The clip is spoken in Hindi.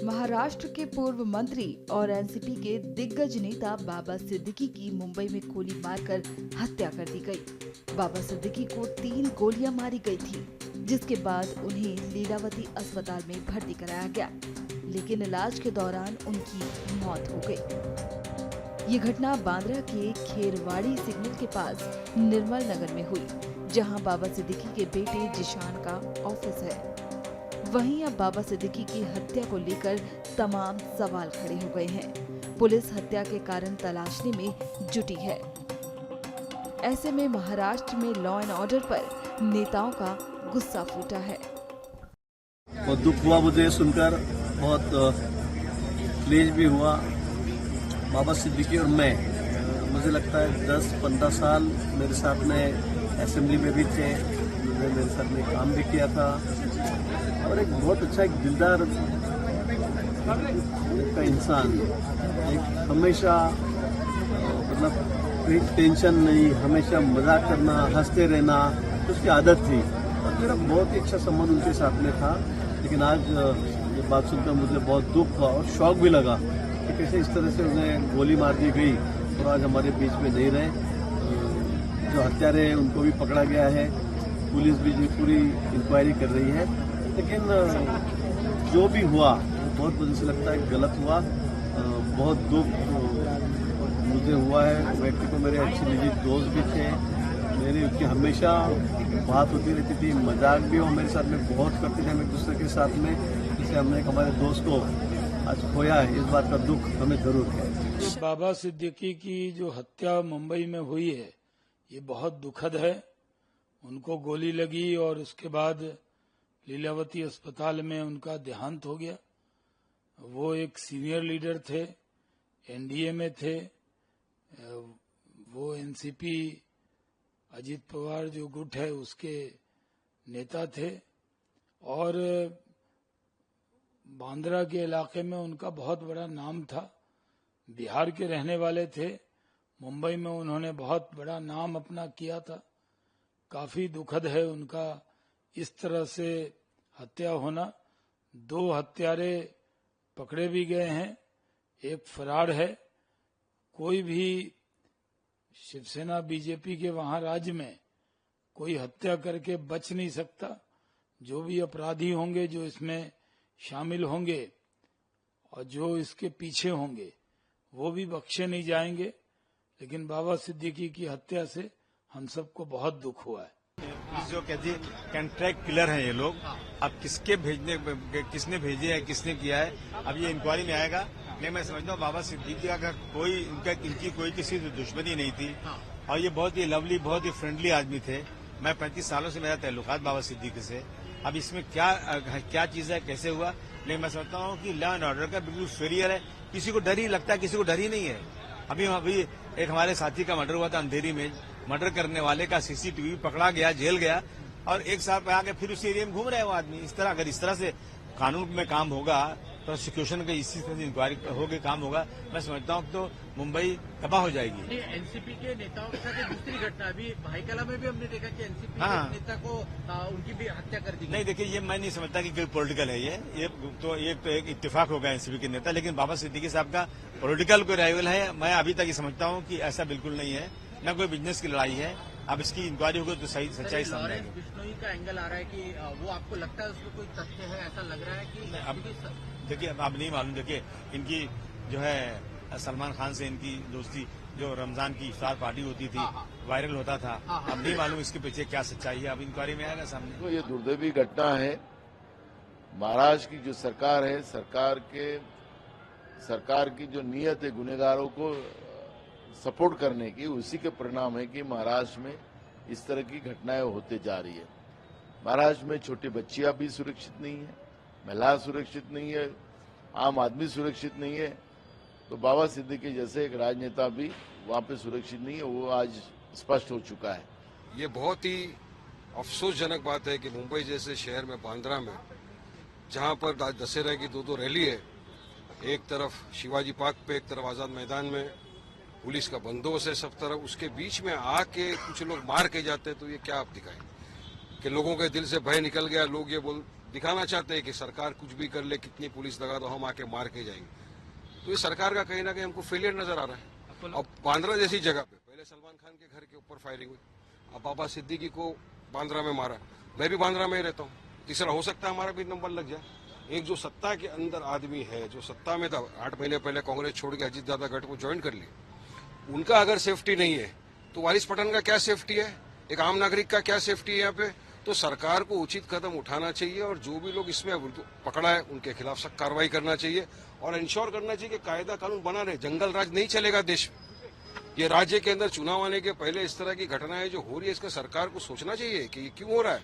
महाराष्ट्र के पूर्व मंत्री और एनसीपी के दिग्गज नेता बाबा सिद्दीकी की मुंबई में गोली मारकर हत्या कर दी गई। बाबा सिद्दीकी को 3 गोलियां मारी गई थी, जिसके बाद उन्हें लीलावती अस्पताल में भर्ती कराया गया, लेकिन इलाज के दौरान उनकी मौत हो गई। ये घटना बांद्रा के खेरवाड़ी सिग्नल के पास निर्मल नगर में हुई, जहां बाबा सिद्दीकी के बेटे जिशान का ऑफिस है। वहीं अब बाबा सिद्दीकी की हत्या को लेकर तमाम सवाल खड़े हो गए हैं। पुलिस हत्या के कारण तलाशने में जुटी है। ऐसे में महाराष्ट्र में लॉ एंड ऑर्डर पर नेताओं का गुस्सा फूटा है। बहुत दुख हुआ मुझे सुनकर, बहुत क्लेश भी हुआ। बाबा सिद्दीकी और मैं, मुझे लगता है 10-15 साल मेरे साथ में असेंबली में भी थे, मेरे साथ में काम भी किया था और एक बहुत अच्छा एक दिलदार का इंसान, एक हमेशा मतलब कोई टेंशन नहीं, हमेशा मजाक करना, हंसते रहना, तो उसकी आदत थी और मेरा बहुत ही अच्छा संबंध उनके साथ में था। लेकिन आज ये बात सुनकर मुझे बहुत दुख हुआ और शौक भी लगा कि कैसे इस तरह से उन्हें गोली मार दी गई और आज हमारे बीच में नहीं रहे। जो हत्यारे हैं उनको भी पकड़ा गया है, पुलिस भी जो पूरी इंक्वायरी कर रही है, लेकिन जो भी हुआ बहुत मुझे से लगता है गलत हुआ। बहुत दुख मुझे हुआ है। व्यक्ति को मेरे अच्छे निजी दोस्त भी थे, मेरी उसकी हमेशा बात होती रहती थी, मजाक भी वो मेरे साथ में बहुत करते थे हम एक दूसरे के साथ में। जिससे हमने हमारे दोस्त को आज खोया है, इस बात का दुख हमें जरूर है। बाबा सिद्दीकी की जो हत्या मुंबई में हुई है, ये बहुत दुखद है। उनको गोली लगी और उसके बाद लीलावती अस्पताल में उनका देहांत हो गया। वो एक सीनियर लीडर थे, एनडीए में थे, वो एनसीपी अजीत पवार जो गुट है उसके नेता थे और बांद्रा के इलाके में उनका बहुत बड़ा नाम था। बिहार के रहने वाले थे, मुंबई में उन्होंने बहुत बड़ा नाम अपना किया था। काफी दुखद है उनका इस तरह से हत्या होना। 2 हत्यारे पकड़े भी गए हैं, एक फरार है। कोई भी शिवसेना बीजेपी के वहां राज्य में कोई हत्या करके बच नहीं सकता। जो भी अपराधी होंगे, जो इसमें शामिल होंगे और जो इसके पीछे होंगे, वो भी बख्शे नहीं जाएंगे। लेकिन बाबा सिद्दीकी की हत्या से हम सबको बहुत दुख हुआ है। जो कहती कॉन्ट्रैक्ट किलर हैं ये लोग। अब किसने भेजे है, किसने किया है, अब ये इंक्वायरी में आएगा। नहीं, मैं समझता हूँ बाबा सिद्दीकी का कोई इनकी कोई किसी से दुश्मनी नहीं थी और ये बहुत ही लवली, बहुत ही फ्रेंडली आदमी थे। मैं 35 सालों से मेरा ताल्लुकात बाबा सिद्दीकी से। अब इसमें क्या चीज है, कैसे हुआ, नहीं, मैं समझता हूँ कि लॉ एंड ऑर्डर का बिल्कुल फेलियर है। किसी को डर ही लगता है, किसी को डर ही नहीं है। अभी एक हमारे साथी का मर्डर हुआ था अंधेरी में। मर्डर करने वाले का सीसीटीवी पकड़ा गया, जेल गया और 1 साल पे आके फिर उसी एरिया में घूम रहे हैं वो आदमी। अगर इस तरह से कानून में काम होगा, प्रोसिक्यूशन का इसी तरह से इंक्वायरी होकर काम होगा, मैं समझता हूँ तो मुंबई तबाह हो जाएगी। एनसीपी के नेताओं के साथ दूसरी घटना अभी भाईकला में भी हमने देखा कि एनसीपी के नेता को उनकी भी हत्या कर दी। नहीं, देखिए, ये मैं नहीं समझता कि कोई पॉलिटिकल है। ये तो एक इत्तेफाक होगा एनसीपी के नेता, लेकिन बाबा सिद्दीकी साहब का पॉलिटिकल कोई राइवल है, मैं अभी तक ये समझता हूँ कि ऐसा बिल्कुल नहीं है, न कोई बिजनेस की लड़ाई है। अब इसकी इंक्वायरी होगी तो सही सच्चाई सामने आएगी। बिश्नोई का एंगल आ रहा है कि वो आपको लगता है उसमें कोई तथ्य है, ऐसा लग रहा है कि अब देखिए, अब नहीं मालूम। देखिए, इनकी जो है सलमान खान से इनकी दोस्ती, जो रमजान की इफ्तार पार्टी होती थी, वायरल होता था। अब नहीं मालूम इसके पीछे क्या सच्चाई है, अब इंक्वायरी में आएगा सामने। तो ये दुर्दैवी घटना है। महाराष्ट्र की जो सरकार है, सरकार की जो नीयत है गुनहगारों को सपोर्ट करने की, उसी के परिणाम है कि महाराष्ट्र में इस तरह की घटनाएं होते जा रही है। महाराष्ट्र में छोटी बच्चियां भी सुरक्षित नहीं है, महिला सुरक्षित नहीं है, आम आदमी सुरक्षित नहीं है। तो बाबा सिद्दीकी जैसे एक राजनेता भी वहां पे सुरक्षित नहीं है, वो आज स्पष्ट हो चुका है। ये बहुत ही अफसोसजनक बात है कि मुंबई जैसे शहर में, बांद्रा में, जहां पर आज दशहरा की 2 रैली है, एक तरफ शिवाजी पार्क पे, एक तरफ आजाद मैदान में पुलिस का बंदोबस्त है सब तरफ, उसके बीच में आके कुछ लोग मार के जाते हैं, तो ये क्या आप दिखाएं कि लोगों के दिल से भय निकल गया। लोग ये दिखाना चाहते हैं कि सरकार कुछ भी कर ले, कितनी पुलिस लगा दो, हम आके मार के जाएंगे। तो ये सरकार का कहीं ना कहीं हमको फेलियर नजर आ रहा है। अब बांद्रा जैसी जगह पे पहले सलमान खान के घर के ऊपर फायरिंग हुई, अब बाबा सिद्दीकी को बांद्रा में मारा। मैं भी बांद्रा में रहता हूँ, तीसरा हो सकता है हमारा भी नंबर लग जाए। एक जो सत्ता के अंदर आदमी है, जो सत्ता में था, 8 महीने पहले कांग्रेस छोड़ के अजीत दादा गढ़ को ज्वाइन कर लिया, उनका अगर सेफ्टी नहीं है तो वारिस पठान का क्या सेफ्टी है, एक आम नागरिक का क्या सेफ्टी है यहाँ पे। तो सरकार को उचित कदम उठाना चाहिए और जो भी लोग इसमें पकड़ा है उनके खिलाफ सख्त कार्रवाई करना चाहिए और इंश्योर करना चाहिए कि कायदा कानून बना रहे। जंगल राज नहीं चलेगा देश में। ये राज्य के अंदर चुनाव आने के पहले इस तरह की घटनाएं जो हो रही है, इसका सरकार को सोचना चाहिए कि ये क्यों हो रहा है।